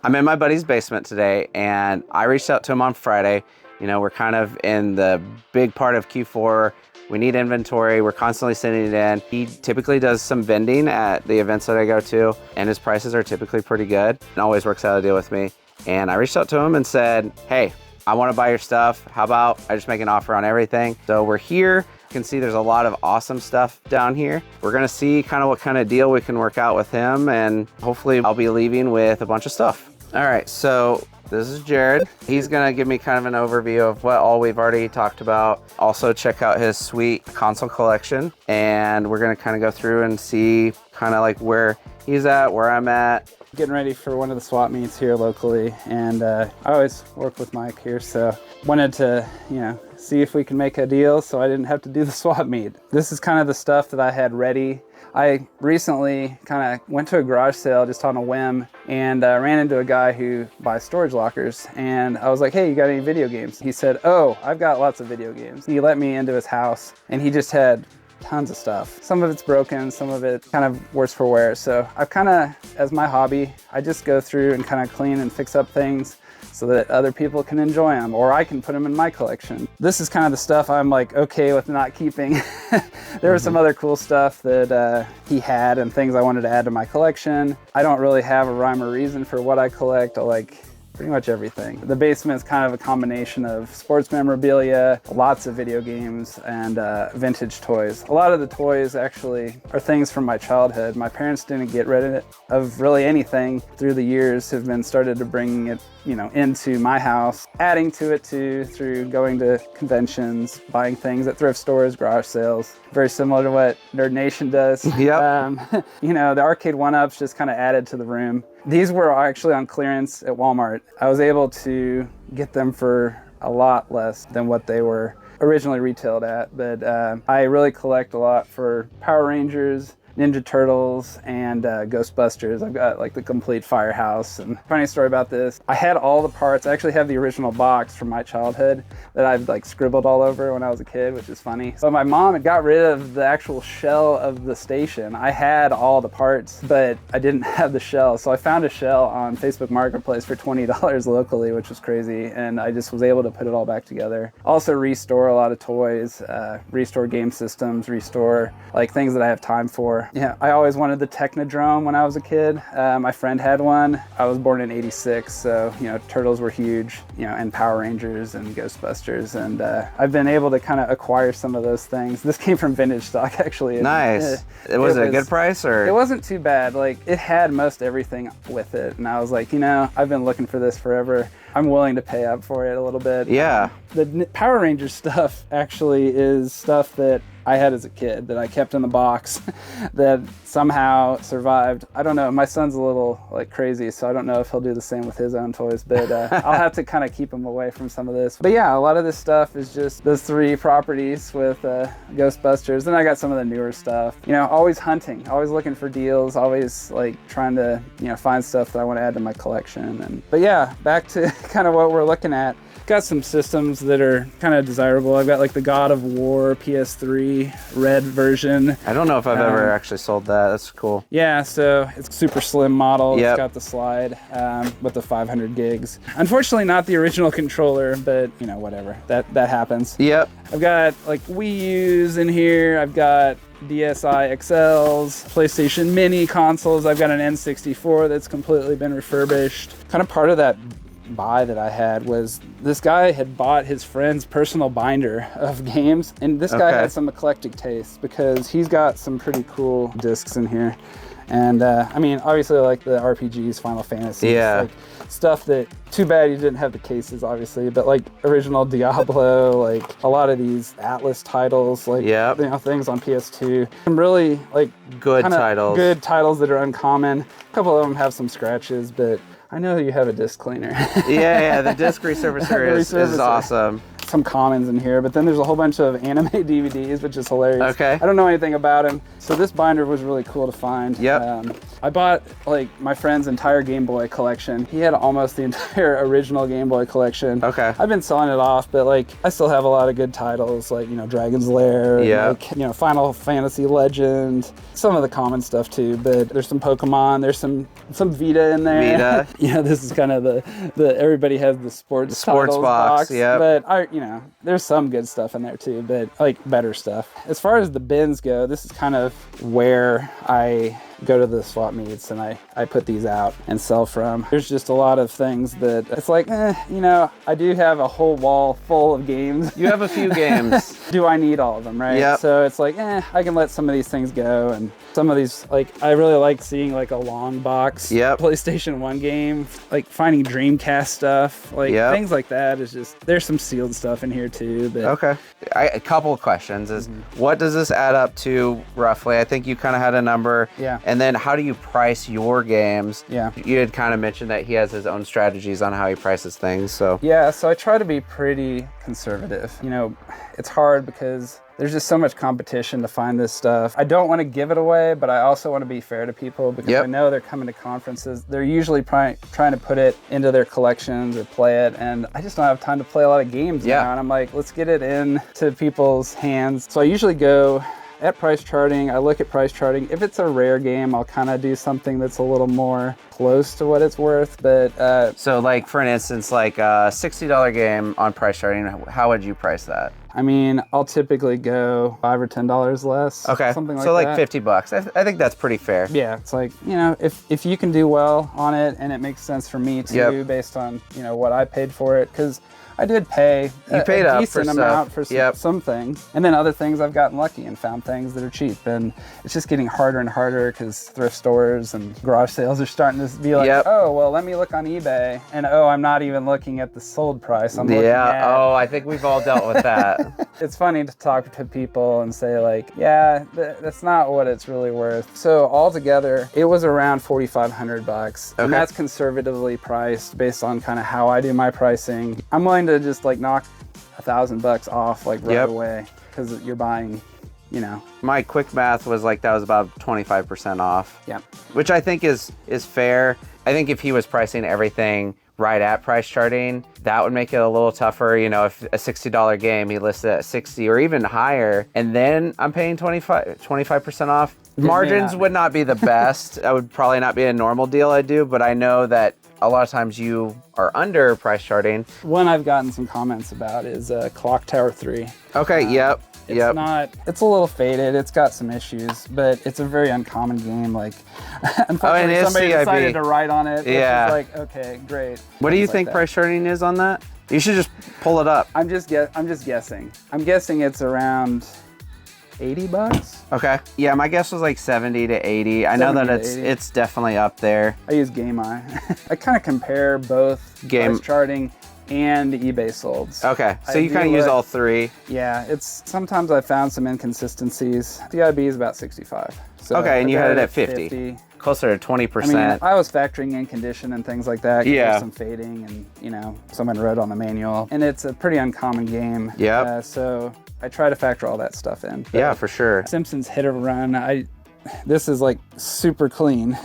I'm in my buddy's basement today, and I reached out to him on Friday. You know, we're kind of in the big part of Q4. We need inventory. We're constantly sending it in. He typically does some vending at the events that I go to, and his prices are typically pretty good and always works out a deal with me. And I reached out to him and said, hey, I want to buy your stuff. How about I just make an offer on everything? So we're here. You can see there's a lot of awesome stuff down here. We're gonna see kind of what kind of deal we can work out with him, and hopefully I'll be leaving with a bunch of stuff. All right, so this is Jared. He's gonna give me kind of an overview of what all we've already talked about. Also check out his sweet console collection, and we're gonna kind of go through and see kind of like where he's at, where I'm at. Getting ready for one of the swap meets here locally, and I always work with Mike here, so wanted to, see if we can make a deal so I didn't have to do the swap meet. This is kind of the stuff that I had ready. I recently kind of went to a garage sale just on a whim and ran into a guy who buys storage lockers, and I was like, hey, you got any video games? He said, oh, I've got lots of video games. He let me into his house, and he just had tons of stuff. Some of it's broken, some of it kind of worse for wear. So I've kind of, as my hobby, I just go through and kind of clean and fix up things so that other people can enjoy them, or I can put them in my collection. This is kind of the stuff I'm like okay with not keeping. There was some other cool stuff that he had and things I wanted to add to my collection. I don't really have a rhyme or reason for what I collect. I like pretty much everything. The basement is kind of a combination of sports memorabilia, lots of video games, and vintage toys. A lot of the toys actually are things from my childhood. My parents didn't get rid of really anything through the years, have been started to bring it into my house, adding to it too through going to conventions, buying things at thrift stores, garage sales, very similar to what Nerd Nation does. Yep. The arcade one-ups just kind of added to the room. These were actually on clearance at Walmart. I was able to get them for a lot less than what they were originally retailed at, but I really collect a lot for Power Rangers, Ninja Turtles, and Ghostbusters. I've got like the complete Firehouse. And funny story about this, I had all the parts. I actually have the original box from my childhood that I've like scribbled all over when I was a kid, which is funny. So my mom had got rid of the actual shell of the station. I had all the parts, but I didn't have the shell. So I found a shell on Facebook Marketplace for $20 locally, which was crazy. And I just was able to put it all back together. Also restore a lot of toys, restore game systems, restore like things that I have time for. Yeah, I always wanted the Technodrome when I was a kid. My friend had one. I was born in '86, so Turtles were huge, and Power Rangers and Ghostbusters, and I've been able to kind of acquire some of those things. This came from Vintage Stock, actually. Nice. Was it a good price, or? It wasn't too bad. Like, it had most everything with it, and I was like, I've been looking for this forever. I'm willing to pay up for it a little bit. Yeah. The Power Rangers stuff actually is stuff that I had as a kid that I kept in the box that somehow survived. I don't know. My son's a little like crazy, so I don't know if he'll do the same with his own toys, but I'll have to kind of keep him away from some of this. But yeah, a lot of this stuff is just those three properties with Ghostbusters. Then I got some of the newer stuff. Always hunting, always looking for deals, always like trying to find stuff that I want to add to my collection. But yeah, back to kind of what we're looking at. Got some systems that are kind of desirable. I've got like the God of War PS3 red version. I don't know if I've ever actually sold that. That's cool. Yeah, so it's a super slim model. Yep. It's got the slide with the 500 gigs. Unfortunately, not the original controller, but whatever. That happens. Yep. I've got like Wii U's in here. I've got DSi XLs, PlayStation Mini consoles. I've got an N64 that's completely been refurbished. Kind of part of that buy that I had was this guy had bought his friend's personal binder of games, and this guy had some eclectic taste because he's got some pretty cool discs in here. And obviously I like the RPGs, Final Fantasy, like stuff that, too bad you didn't have the cases obviously, but like original Diablo, like a lot of these Atlas titles, like things on PS2. Some really like good titles that are uncommon. A couple of them have some scratches, but I know you have a disc cleaner. yeah, the disc resurfacer is awesome. some commons in here, but then there's a whole bunch of anime DVDs, which is hilarious. Okay. I don't know anything about them. So this binder was really cool to find. Yep. I bought like my friend's entire Game Boy collection. He had almost the entire original Game Boy collection. Okay. I've been selling it off, but like I still have a lot of good titles like, Dragon's Lair, and, Yeah. like, Final Fantasy Legend, some of the common stuff too, but there's some Pokemon, there's some Vita in there. Vita. This is kind of the everybody has the sports titles box, yep. But there's some good stuff in there too, but like better stuff. As far as the bins go, this is kind of where I go to the swap meets and I put these out and sell from. There's just a lot of things that it's like, I do have a whole wall full of games. You have a few games. Do I need all of them, right? Yep. So it's like, I can let some of these things go. And some of these, like, I really like seeing like a long box Yep. PlayStation 1 game, like finding Dreamcast stuff, like Yep. things like that is just, there's some sealed stuff in here too. But Okay. A couple of questions is what does this add up to roughly? I think you kind of had a number. Yeah. And then how do you price your games? Yeah. You had kind of mentioned that he has his own strategies on how he prices things. So Yeah, so I try to be pretty conservative. It's hard because there's just so much competition to find this stuff. I don't want to give it away, but I also want to be fair to people because Yep. I know they're coming to conferences. They're usually trying to put it into their collections or play it, and I just don't have time to play a lot of games Yeah. now. And I'm like, let's get it into people's hands. So I usually go at price charting. I look at price charting. If it's a rare game, I'll kind of do something that's a little more close to what it's worth. But So like for an instance, like a $60 game on price charting, how would you price that? I mean, I'll typically go $5 or $10 less. Okay. Something like so like that. $50. I think that's pretty fair. Yeah, it's like, if you can do well on it and it makes sense for me too, Yep. based on, what I paid for it, because I did pay You paid a up decent for amount stuff. for some, Yep. some things. And then other things I've gotten lucky and found things that are cheap. And it's just getting harder and harder because thrift stores and garage sales are starting to be like, Yep. oh, well, let me look on eBay. And I'm not even looking at the sold price. I'm looking at... Oh, I think we've all dealt with that. It's funny to talk to people and say like, that's not what it's really worth. So altogether, it was around $4,500, Okay. and that's conservatively priced based on kind of how I do my pricing. I'm willing to just like knock $1,000 off like right Yep. away because you're buying, My quick math was like that was about 25% off. Yeah. Which I think is fair. I think if he was pricing everything right at price charting, that would make it a little tougher. If a $60 game, he lists it at 60 or even higher, and then I'm paying 25% off. Margins not. would not be the best. That would probably not be a normal deal I do, but I know that a lot of times you are under price charting. One I've gotten some comments about is Clock Tower 3. Okay, yep. It's a little faded. It's got some issues, but it's a very uncommon game. Like, unfortunately, and it's somebody CIB. decided to write on it. Which Yeah. is like, okay, great. What do you Things like think that. price charting is on that? You should just pull it up. I'm just guessing. I'm guessing it's around $80. Okay. Yeah, my guess was like 70 to 80. I know that 70 to 80. it's definitely up there. I use GameEye. I kind of compare both price charting and eBay solds. Okay, so I you do kind of use look- all three. Yeah, it's sometimes I found some inconsistencies. CIB is about 65. So Okay, and I you got had it at 50. Closer to 20%. I mean, I was factoring in condition and things like that. 'Cause Yeah. there's some fading and, someone wrote on the manual. And it's a pretty uncommon game. Yep. So I try to factor all that stuff in. But Yeah, for sure. Simpsons Hit or Run, this is like super clean.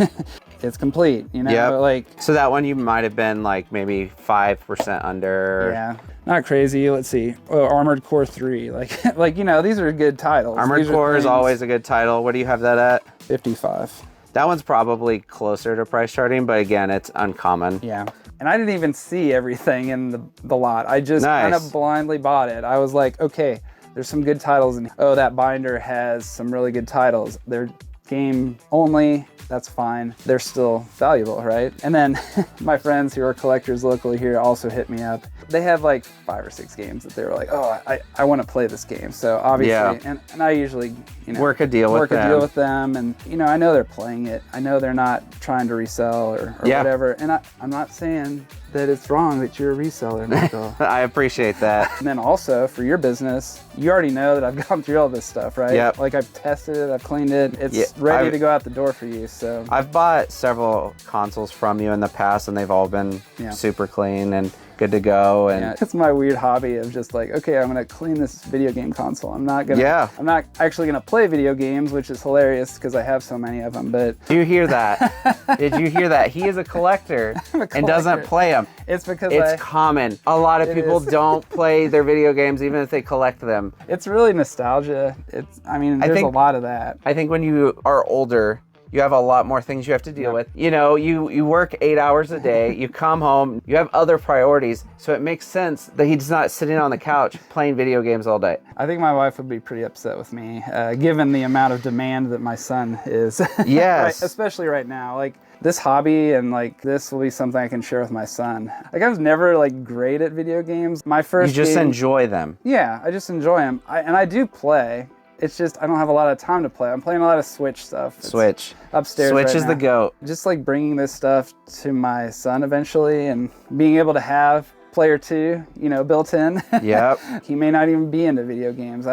It's complete, Yep. like, So that one you might have been like maybe 5% under. yeah, not crazy. Let's see. Oh, Armored Core 3, like, these are good titles. Armored These are Core is things- always a good title. What do you have that at? 55. That one's probably closer to price charting, but again, it's uncommon. Yeah. And I didn't even see everything in the lot. I just kind Nice. of blindly bought it. I was like, okay, there's some good titles. And that binder has some really good titles. They're game only. That's fine. They're still valuable, right? And then my friends who are collectors locally here also hit me up. They had like 5 or 6 games that they were like, oh, I want to play this game. So obviously, Yeah. and I usually, Work a deal with them. deal with them. And, I know they're playing it. I know they're not trying to resell or Yeah. whatever. And I'm not saying that it's wrong that you're a reseller, Michael. I appreciate that. And then also for your business, you already know that I've gone through all this stuff, right? Yep. Like I've tested it, I've cleaned it. It's Yeah, ready to go out the door for you. So I've bought several consoles from you in the past, and they've all been Yeah. super clean. And good to go. And Yeah, it's my weird hobby of just like, okay, I'm gonna clean this video game console. I'm not actually gonna play video games, which is hilarious because I have so many of them. But do you hear that? Did you hear that? He is a collector and doesn't play them. It's because it's common. A lot of people don't play their video games even if they collect them. It's really nostalgia. There's a lot of that. I think when you are older, you have a lot more things you have to deal with. You know, you work 8 hours a day, you come home, you have other priorities, so it makes sense that he's not sitting on the couch playing video games all day. I think my wife would be pretty upset with me, given the amount of demand that my son is. Yes. Especially right now. Like, this hobby and like this will be something I can share with my son. Like, I was never like great at video games. My first You just game, enjoy them. Yeah, I just enjoy them. And I do play. It's just I don't have a lot of time to play. I'm playing a lot of Switch stuff. Switch. Upstairs Switch right is now. the GOAT. Just like bringing this stuff to my son eventually and being able to have Player 2, built in. Yep. He may not even be into video games.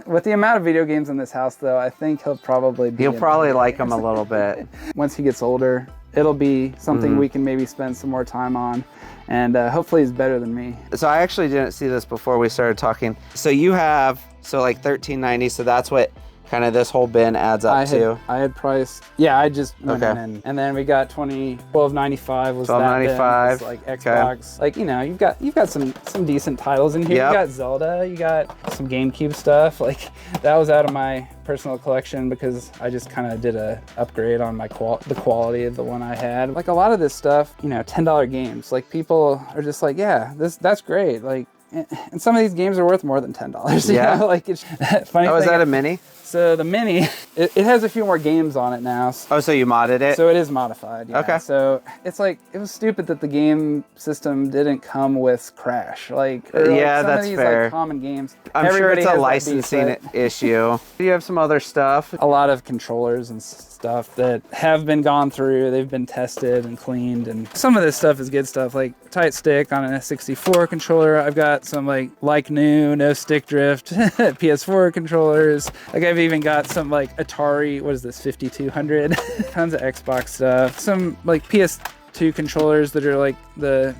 With the amount of video games in this house, though, I think he'll probably be. He'll probably like them a little bit. Once he gets older, it'll be something we can maybe spend some more time on. And hopefully he's better than me. So I actually didn't see this before we started talking. So you have, like $13.90, so that's what kind of this whole bin adds up to. I had priced, I just went in, and then we got $12.95 was $12.95, that like Xbox. Okay. Like, you've got some decent titles in here. Yep. You got Zelda, you got some GameCube stuff. Like, that was out of my personal collection because I just kind of did a upgrade on the quality of the one I had. Like, a lot of this stuff, $10 games. Like, people are just like, yeah, that's great. Like, and some of these games are worth more than $10. Yeah. Like, it's funny. Oh, is that a mini? So the mini, it has a few more games on it now. Oh, so you modded it? So it is modified. Yeah. Okay. So it's like, it was stupid that the game system didn't come with Crash. Like, yeah, some that's of these fair. Like common games. I'm sure it's a has that licensing beef, but issue. You have some other stuff. a lot of controllers and stuff that have been gone through. They've been tested and cleaned, and some of this stuff is good stuff, like tight stick on a 64 controller. I've got some like new, no stick drift PS4 controllers. Like, I've even got some like Atari, what is this, 5200? Tons of Xbox stuff. Some like PS2 controllers that are like the,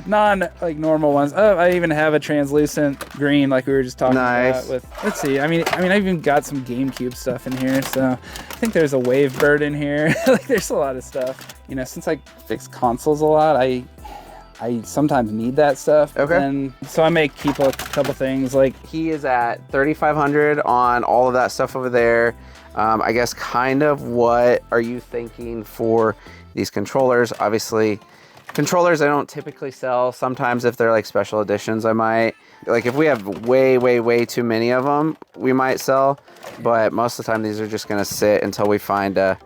non like normal ones. Oh, I even have a translucent green like we were just talking about with, let's see. I mean, I've even got some GameCube stuff in here. So I think there's a Wavebird in here. Like, there's a lot of stuff. Since I fix consoles a lot, I sometimes need that stuff. Okay. And so I may keep a couple things. Like, He is at 3,500 on all of that stuff over there. I guess kind of what are you thinking for these controllers? Obviously, controllers I don't typically sell. Sometimes if they're like special editions, I might. Like, if we have way too many of them, we might sell. But most of the time, these are just gonna sit until we find a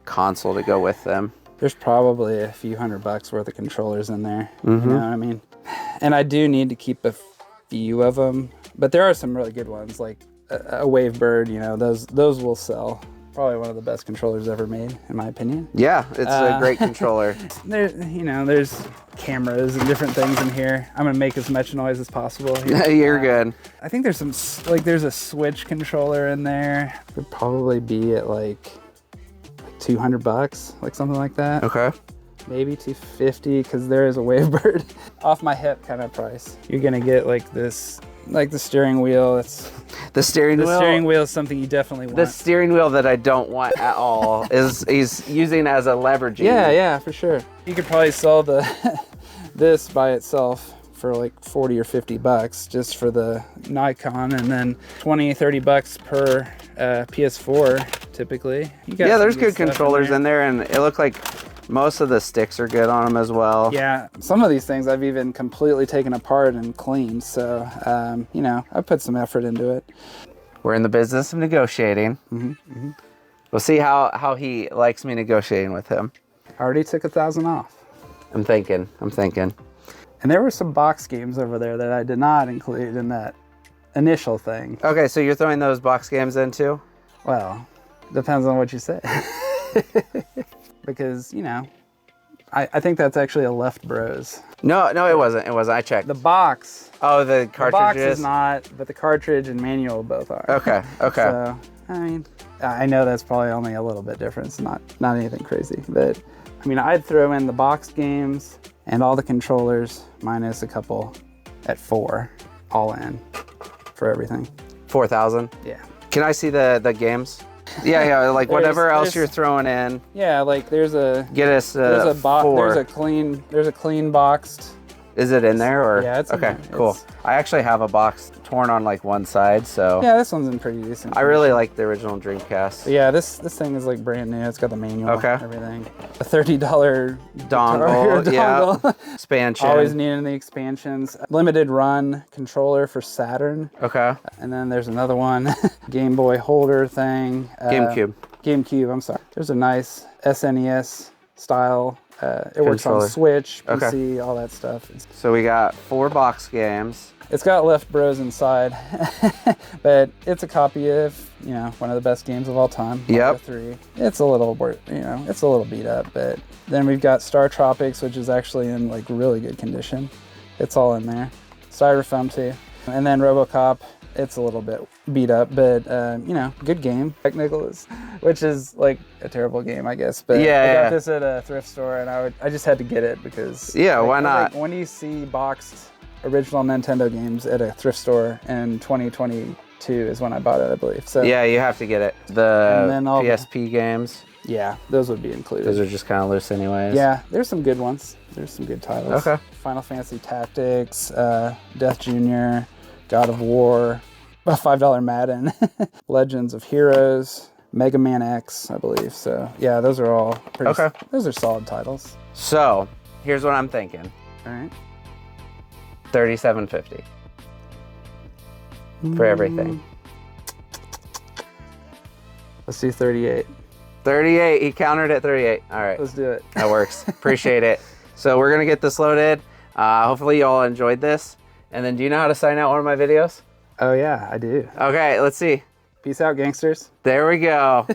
console to go with them. there's probably a few $100 worth of controllers in there. You know what I mean? And I do need to keep a few of them, but there are some really good ones, like a Wavebird. Those will sell. Probably one of the best controllers ever made, in my opinion. Yeah, it's a great controller. There's cameras and different things in here. I'm gonna make as much noise as possible here. You're good. I think there's there's a Switch controller in there. Would probably be at like $200, like something like that. Okay. Maybe $250, because there is a Wavebird. Off my hip kind of price. You're gonna get like this, like the steering wheel. The steering wheel. The steering wheel is something you definitely want. The steering wheel that I don't want at all is he's using as a leveraging. Yeah, for sure. You could probably sell this by itself for like $40 or $50 just for the Nikon, and then $20-$30 per PS4 typically. Yeah, there's good controllers in there, and it looked like most of the sticks are good on them as well. Yeah, some of these things I've even completely taken apart and cleaned, so I put some effort into it. We're in the business of negotiating. We'll see how he likes me negotiating with him. I already took 1,000 off. I'm thinking. And there were some box games over there that I did not include in that initial thing. Okay, so you're throwing those box games in too? Well, depends on what you say. Because, I think that's actually a Left Bros. No, it wasn't. I checked. The box. Oh, the cartridges? The box is not, but the cartridge and manual both are. Okay. So, I know that's probably only a little bit different. It's not anything crazy. But, I'd throw in the box games And all the controllers, minus a couple at 4, all in for everything. 4,000. Yeah. Can I see the games? Yeah, like whatever else you're throwing in. Yeah, like there's a Get us there's a 4. there's a clean boxed. Is it in there or? Yeah, it's in okay. there. Cool. It's- I actually have a box torn on like one side, so Yeah, this one's in pretty decent. I really like the original Dreamcast. But yeah, this thing is like brand new. It's got the manual, Okay. everything. A $30 Dongle, guitar- yeah. Expansion. Always needing the expansions. Limited run controller for Saturn, Okay. and then there's another one, Game Boy holder thing. GameCube. GameCube. I'm sorry. There's a nice SNES style. It works on Controller. Switch, Okay. PC, all that stuff. So we got 4 box games. It's got Left Bros inside, but it's a copy of, one of the best games of all time. Mario Yep. 3. It's a little, it's a little beat up, but then we've got Star Tropics, which is actually in like really good condition. It's all in there. Styrofoam too. And then RoboCop, it's a little bit beat up, but good game. Jack Nicholas, which is like a terrible game, I guess. But Yeah, I got yeah. this at a thrift store, and I just had to get it because Why not? when you see boxed original Nintendo games at a thrift store in 2022 is when I bought it, I believe. So Yeah, you have to get it. And The then all the- PSP games. yeah, those would be included. Those are just kind of loose anyways. Yeah, there's some good ones. There's some good titles. Okay. Final Fantasy Tactics, Death Junior, God of War, a $5 Madden, Legends of Heroes, Mega Man X, I believe. So yeah, those are all pretty. Okay. Those are solid titles. So here's what I'm thinking. All right. $37.50 for everything. Let's do 38. 38. He countered at 38. All right. Let's do it. That works. Appreciate it. So we're gonna get this loaded. Hopefully you all enjoyed this. And then do you know how to sign out one of my videos? Oh yeah, I do. Okay, let's see. Peace out, gangsters. There we go.